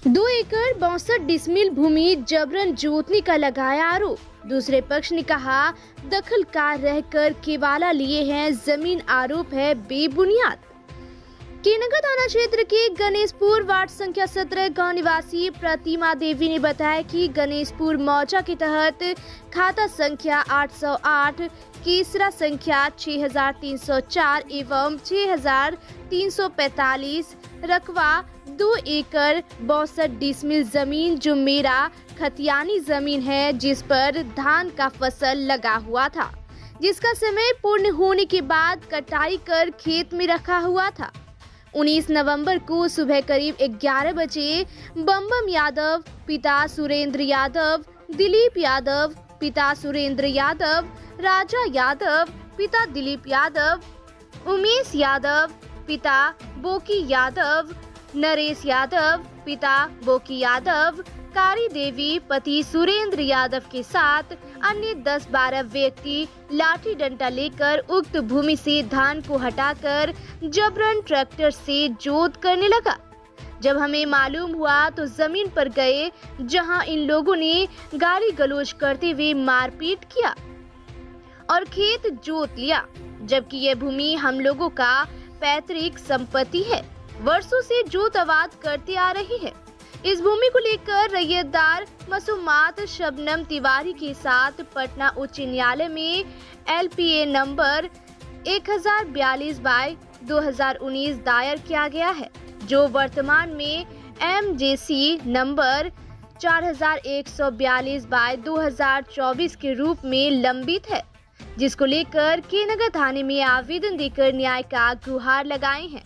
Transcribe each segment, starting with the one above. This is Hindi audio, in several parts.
2 एकड़ 62 डिसमिल भूमि जबरन जोतने का लगाया आरोप। दूसरे पक्ष ने कहा दखलकार रहकर केवाला लिए हैं जमीन, आरोप है बेबुनियाद। केनगर थाना क्षेत्र के गणेशपुर वार्ड संख्या 17 गांव निवासी प्रतिमा देवी ने बताया कि गणेशपुर मौजा के तहत खाता संख्या 808, केसरा संख्या 6304 एवं 6345, रकबा 2 एकड़ 62 डिसमिल जमीन जो मेरा खतियानी जमीन है, जिस पर धान का फसल लगा हुआ था, जिसका समय पूर्ण होने के बाद कटाई कर खेत में रखा हुआ था। 19 नवंबर को सुबह करीब 11 बजे बम यादव पिता सुरेंद्र यादव, दिलीप यादव पिता सुरेंद्र यादव, राजा यादव पिता दिलीप यादव, उमेश यादव पिता बोकी यादव, नरेश यादव पिता बोकी यादव, कारी देवी पति सुरेंद्र यादव के साथ अन्य 10-12 व्यक्ति लाठी डंडा लेकर उक्त भूमि से धान को हटाकर जबरन ट्रैक्टर से जोत करने लगा। जब हमें मालूम हुआ तो जमीन पर गए, जहां इन लोगों ने गाली गलौज करते हुए मारपीट किया और खेत जोत लिया, जबकि यह भूमि हम लोगों का पैतृक संपत्ति है, वर्षों से जोतवाद करते आ रही है। इस भूमि को लेकर रैयतदार मसूमात शबनम तिवारी के साथ पटना उच्च न्यायालय में LPA नंबर 1042/2019 दायर किया गया है, जो वर्तमान में MJC नंबर 4142/2024 के रूप में लंबित है, जिसको लेकर केनगर थाने में आवेदन देकर न्याय का गुहार लगाए हैं।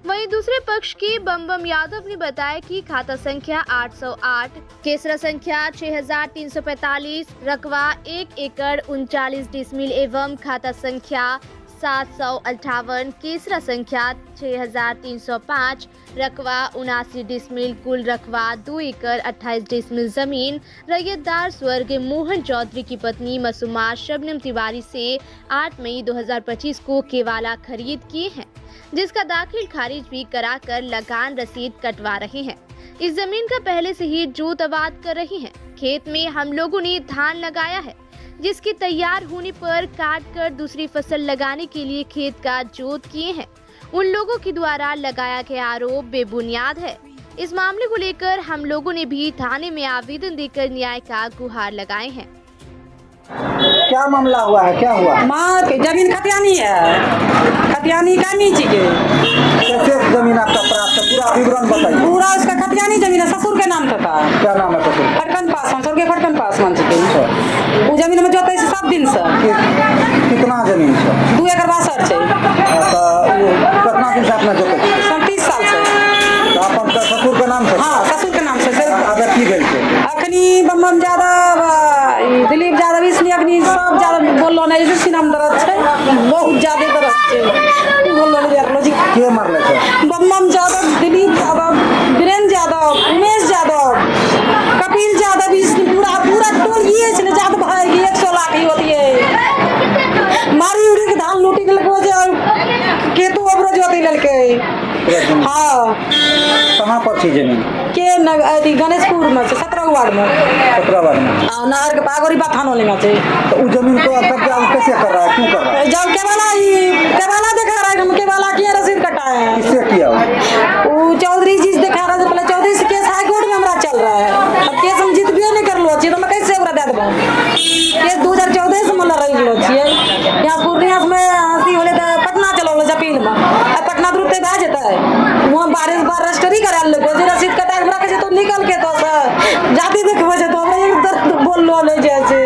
वहीं दूसरे पक्ष के बम यादव ने बताया कि खाता संख्या 808, केसरा संख्या 6345, रकबा 1 एकड़ 39 डिसमिल एवं खाता संख्या 758, केसरा संख्या 6305, रकबा 79 डिसमिल, कुल रकबा 2 एकड़ 28 डिसमिल जमीन रैयतदार स्वर्गीय मोहन चौधरी की पत्नी मसूमात शबनम तिवारी से 8 मई 2025 को केवाला खरीद किए हैं, जिसका दाखिल खारिज भी कराकर लगान रसीद कटवा रहे हैं। इस जमीन का पहले से ही जोतवाद कर रही हैं। खेत में हम लोगों ने धान लगाया है, जिसके तैयार होने पर काट कर दूसरी फसल लगाने के लिए खेत का जोत किए हैं। उन लोगों के द्वारा लगाया गया आरोप बेबुनियाद है। इस मामले को लेकर हम लोगों ने भी थाने में आवेदन देकर न्याय का गुहार लगाए हैं। क्या मामला हुआ है, क्या हुआ? माँ के जमीन खतियानी है, खतियानी का नीचे के। कैसे जमीन आपका प्राप्त है, पूरा विवरण बताइए। पूरा उसका खतियानी जमीन है, ससुर के नाम था। क्या नाम है ससुर? फटकन पासवान, स्वर्गीय फटकन पासवान जी के। वो जमीन में जोते से 7 दिन से। कितना जमीन है? 2 एकड़ 62 है। कितना दिन से आपने जोते? 30 साल से। तो आपका ससुर के नाम से? हाँ, ससुर के नाम से। अगर की गई थे अखनी बम ज्यादा दिलीप यादव इसलिए अखनी सब ज्यादा बोललो नहीं, जैसे नाम दर्द है, बहुत ज्यादा दर्द है, बोललो नहीं देख लो जी। के मारले थे? बम यादव, दिलीप यादव, वीरेंद्र यादव, उमेश यादव, कपिल यादव, इसने पूरा टोल ये इसने यादव भाई की 100 लाख ही होती है। मारी उड़ी के धान लूटी के लगो जे केतु अबरो जोती ललके। हाँ, कहाँ पर थी जमीन? के गणेशपुर में से 17 वार्ड में। 17 वार्ड में। नहर के पागोरी बात थानो लेना चाहिए। तो उस जमीन को कब्जा कैसे कर रहा है, क्यों कर रहा है? जब केवाला दिखा रहा है, हम केवाला की रसीद कटाए हैं। किससे किया वो चौधरी जी दिखा रहा है, पहले चौधरी से केस हाई कोर्ट में हमारा चल रहा है। अब केस हम जीतबे नहीं कर लो छी, तो मैं कैसे ओकरा दे देबो? केस 2014 से मतलब रह लो छिए। यहाँ पूर्णिया में हंसी होले तो पटना चलो जपील में, अब पटना दूर ते भा जेता है, वहां बार रजिस्ट्री करा ले, जे रसीद कटा के रखे तो निकल के तो जाति देखबे जे तो हमरा एक दर्द बोल लो ले जैसे।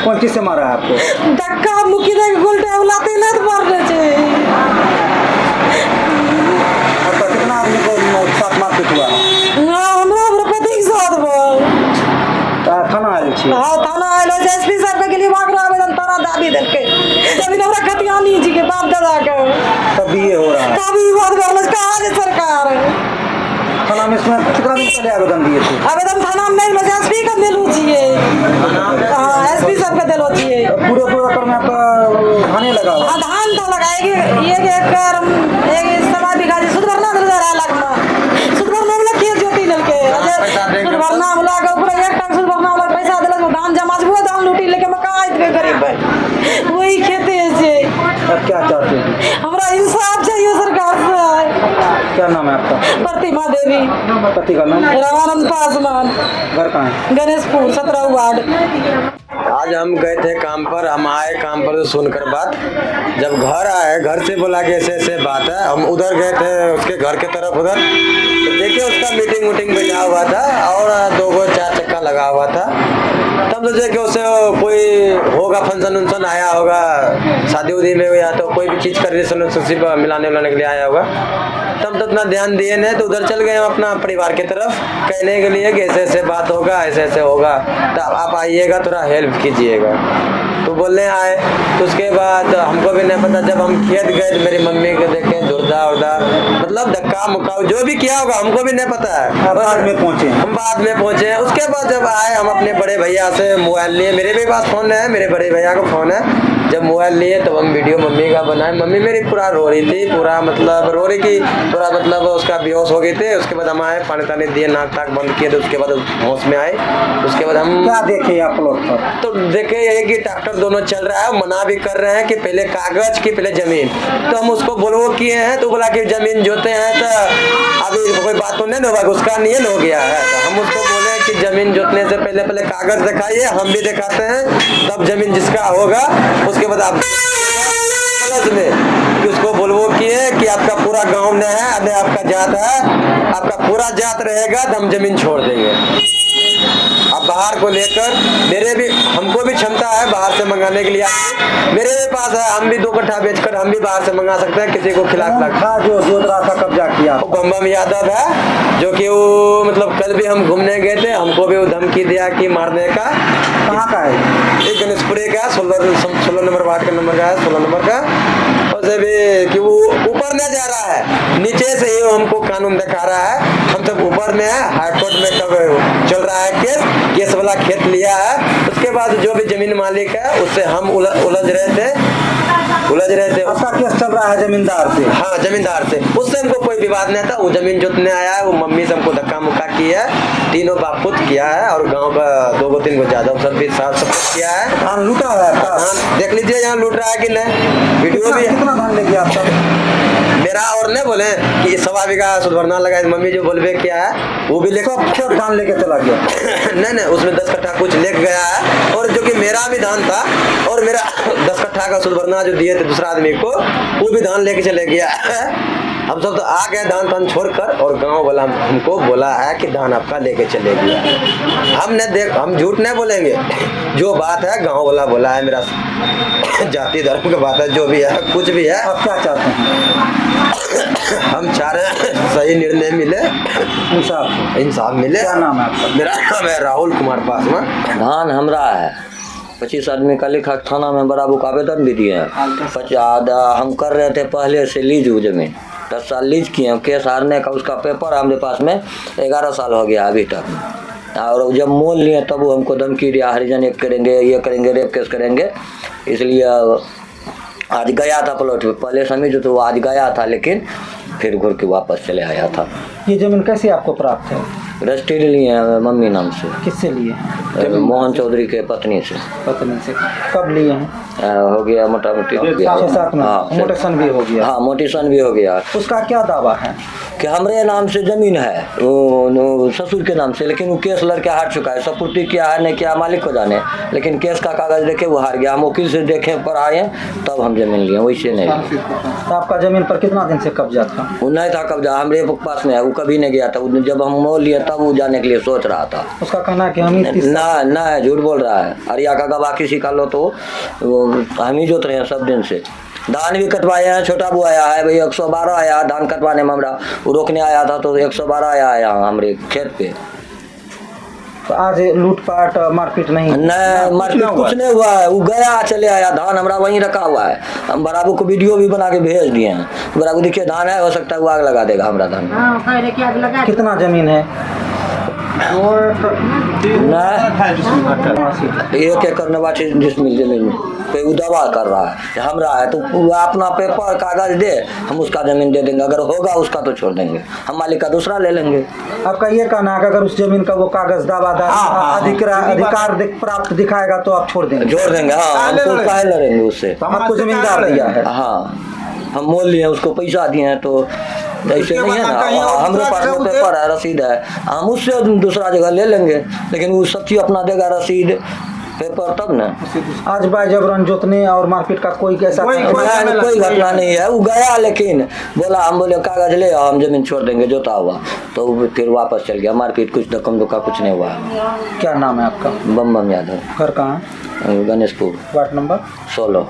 कौन चीज से मारा है आपको? धक्का मुक्की दे गोलटे उलाते ले तो मार दे छे। और तो कितना आदमी को साथ मारपीट हुआ? हमरा पति के साथ बोल। थाना आयल छी? हां, थाना आयल है, एसपी साहब के लिए मांग रहा आवेदन तारा दादी देल के। जमीन हमरा खतियानी जी के बाप दादा के। तब ये हो रहा है। तभी बात करलस कहां है सरकार? थाना में इसमें कितना दिन पहले आवेदन दिए थे? आवेदन थाना में एसपी का देलू छिए। हां, एसपी साहब का देलू छिए। पूरे कर में आपका धाने लगा हुआ? हां, धान तो लगाएगी 1 एकड़ 1 सवा बीघा जी सुध भरना 1000 लाख में। सुध भरना में खेत जोती ललके। पैसा देंगे सूद भरना वाला के ऊपर एक टन सूद भरना वाला पैसा देलक धान जमा वो धान लूटी लेके मका इतने गरीब है वही खेती से अब क्या चाहते हैं? हमरा इंसाफ चाहिए सरकार से। क्या नाम है आपका? प्रतिमा देवी, पति का नाम? रामानंद पासवान, घर कहाँ है? गणेशपुर 17 वार्ड। आज हम गए थे काम पर, हम आए काम पर तो सुनकर बात, जब घर आए घर से बोला कि ऐसे ऐसे बात है, हम उधर गए थे उसके घर के तरफ उधर, तो देखिए उसका मीटिंग बैठा हुआ था और 2 4 चक्का लगा हुआ था। तब सोचे कि उससे कोई होगा फंक्शन उंक्शन आया होगा, शादी उदी में या तो कोई भी चीज़ का रिलेशनशिप मिलाने के लिए आया होगा। तब तो इतना ध्यान दिए नहीं, तो उधर चल गए हम अपना परिवार की तरफ कहने के लिए कि ऐसे ऐसे बात होगा, ऐसे ऐसे होगा, तो आप आइएगा थोड़ा हेल्प कीजिएगा। तो बोलने आए, तो उसके बाद हमको भी नहीं पता, जब हम खेत गए तो मेरी मम्मी को देखे दुर्दा उर्दा मतलब धक्का मुक्का जो भी किया होगा हमको भी नहीं पता है। बाद में पहुंचे? हम बाद में पहुंचे। उसके बाद जब आए हम अपने बड़े भैया से मोबाइल लिए, मेरे भी पास फ़ोन है, मेरे बड़े भैया का फ़ोन है। जब मोबाइल लिए तब हम वीडियो मम्मी का बनाए। मम्मी मेरी पूरा रो रही थी, पूरा मतलब रो रही थी, पूरा मतलब उसका बेहोश हो गई थी। उसके बाद हम आए, पानी तानी दिए, नाक ताक बंद किए, तो उसके बाद होश में आए। उसके बाद हम क्या देखे आप प्लॉट पर? तो देखे यही कि ट्रैक्टर दोनों चल रहा है, मना भी कर रहे हैं कि पहले कागज की पहले जमीन। तो हम उसको बोलो किए हैं, तो बोला कि जमीन जोते हैं तो अभी कोई बात तो नहीं होगा, उसका नियन हो गया है। तो हम उसको बोले कि जमीन जोतने से पहले कागज दिखाइए, हम भी दिखाते हैं, तब जमीन जिसका होगा उसके बाद आप में कि उसको बोलवो किए कि आपका पूरा गांव में है, अरे आपका जात है, आपका पूरा जात रहेगा तो हम जमीन छोड़ देंगे। अब बाहर को लेकर हमको भी क्षमता है बाहर से मंगाने के लिए, मेरे भी पास है, हम भी 2 कट्ठा बेचकर हम भी बाहर से मंगा सकते हैं किसी को खिलाफ था जो जोत रहा था कब्जा किया? बम यादव है, जो कि वो मतलब कल भी हम घूमने गए थे, हमको भी वो धमकी दिया कि मारने का। कहाँ का है? एक गणेशपुरे का 16 नंबर वार्ड का नंबर का है, 16 नंबर का। वैसे भी कि वो ऊपर नहीं जा रहा है, नीचे से ही हमको कानून दिखा रहा है। हम सब ऊपर में है, हाई कोर्ट में कब चल रहा है केस वाला खेत लिया है। उसके बाद जो भी जमीन मालिक है उससे हम उलझ रहे थे। आपका केस चल रहा है जमींदार से? हाँ, जमींदार से, उससे हमको कोई विवाद नहीं था। वो जमीन जोतने आया है, वो मम्मी से हमको धक्का मुक्का किया है, तीनों बाप पुत किया है, और गांव का 2-3 को ज्यादा सब भी साथ सब किया है। धान लूटा है? धान देख लीजिए यहाँ लूट रहा है कि नहीं, वीडियो भी है। कितना धान ले गया आपका? मेरा और नहीं बोले कि 1.25 बीघा सुधरना लगा, मम्मी जो बोलबे किया है वो भी लेकर सब धान लेके चला गया? नहीं, उसमें 10 कट्ठा कुछ लेके गया है, और जो कि मेरा भी धान था, और मेरा 10 कट्ठा का सुधरना जो दिए थे दूसरा आदमी को, वो भी धान लेके चले गया है। हम सब तो आ गए धान छोड़कर, और गांव वाला हमको बोला है कि धान आपका लेके चले गया। हम झूठ नहीं बोलेंगे, जो बात है गांव वाला बोला है, मेरा जाति धर्म की बात है, जो भी है कुछ भी है। आप क्या चाहते हैं? हम चाह रहे हैं सही निर्णय मिले, इंसाफ मिले। क्या नाम है आपका? मेरा नाम है राहुल कुमार पासवान। धान हमरा है, 25 आदमी का लिखा, थाना में बराबर का आवेदन भी दिए हैं। 50 हम कर रहे थे पहले से लीज, वो जमीन 10 साल लीज किए, केस हारने का उसका पेपर हमारे पास में 11 साल हो गया अभी तक। और जब मोल लिए तब वो हमको धमकी दिया, हरिजन एक करेंगे, ये करेंगे, रेप केस करेंगे। इसलिए आज गया था प्लॉट पे, पहले समझो तो आज गया था, लेकिन फिर घूर के वापस चले आया था। ये जमीन कैसे आपको प्राप्त है? रजिस्ट्री लिए हैं मम्मी नाम से। किससे लिए? मोहन चौधरी के पत्नी से। पत्नी से? कब लिए हैं? हो गया मोटा मोटी 6-7 में। मोटेशन भी हो गया? हाँ, मोटेशन भी हो गया। उसका क्या दावा है? कि हमारे नाम से जमीन है, वो ससुर के नाम से, लेकिन वो केस लड़के हार चुका है, सपूर्ति किया है नहीं किया मालिक को जाने, लेकिन केस का कागज देखे वो हार गया। हम वकील से देखे पर आए तब हम जमीन लिए, वैसे नहीं लिए। तो आपका जमीन पर कितना दिन से कब्जा था? वो नहीं था कब्जा, हमारे पास में है, वो कभी नहीं गया था। जब हम मोल लिए तब वो जाने के लिए सोच रहा था। उसका कहना है कि हम ना झूठ बोल रहा है। अरिया का गवाह किसी का लो तो हम ही जोत रहे हैं सब दिन से। धान भी कटवाए हैं, छोटा बुआ आया है भाई, 112 आया धान कटवाने में, हमरा वो रोकने आया था तो 112 आया है यहाँ हमारे खेत पे। तो आज लूटपाट मारपीट नहीं? मारपीट कुछ नहीं हुआ है, वो गया चले आया, धान हमरा वहीं रखा हुआ है। हम बराबर को वीडियो भी बना के भेज दिए हैं, बराबर देखिए धान है, हो सकता है वो आग लगा देगा हमारा धान। कितना जमीन है? 1 एकड़ 89 डिसमिल जमीन। कोई वो दावा कर रहा है कि हमरा है, तो वो अपना पेपर कागज दे, हम उसका जमीन दे देंगे, अगर होगा उसका तो छोड़ देंगे, हम मालिक का दूसरा ले लेंगे। आपका ये कहना है कि अगर उस जमीन का वो कागज अधिकार प्राप्त दिखाएगा तो आप छोड़ देंगे? जोड़ देंगे, हाँ, हम तो काहे लड़ेंगे उससे। आपको जमींदार दिया है? हाँ, हम मोल लिए, उसको पैसा दिए हैं, तो ऐसे नहीं है ना, हमारे पास में पेपर है, रसीद है, हम उससे दूसरा जगह ले लेंगे, लेकिन वो सब चीज अपना देगा, रसीद पेपर, तब ना। आज भाई जबरन जोतने और मारपीट का कोई ऐसा कोई घटना नहीं है। वो गया लेकिन बोला, हम बोले कागज ले आओ, हम जमीन छोड़ देंगे, जोता हुआ, तो फिर वापस चल गया। मारपीट कुछ धक्कम धुक्का कुछ नहीं हुआ। क्या नाम है आपका? बम यादव। घर कहाँ है? Ganeshpur, ward number 16।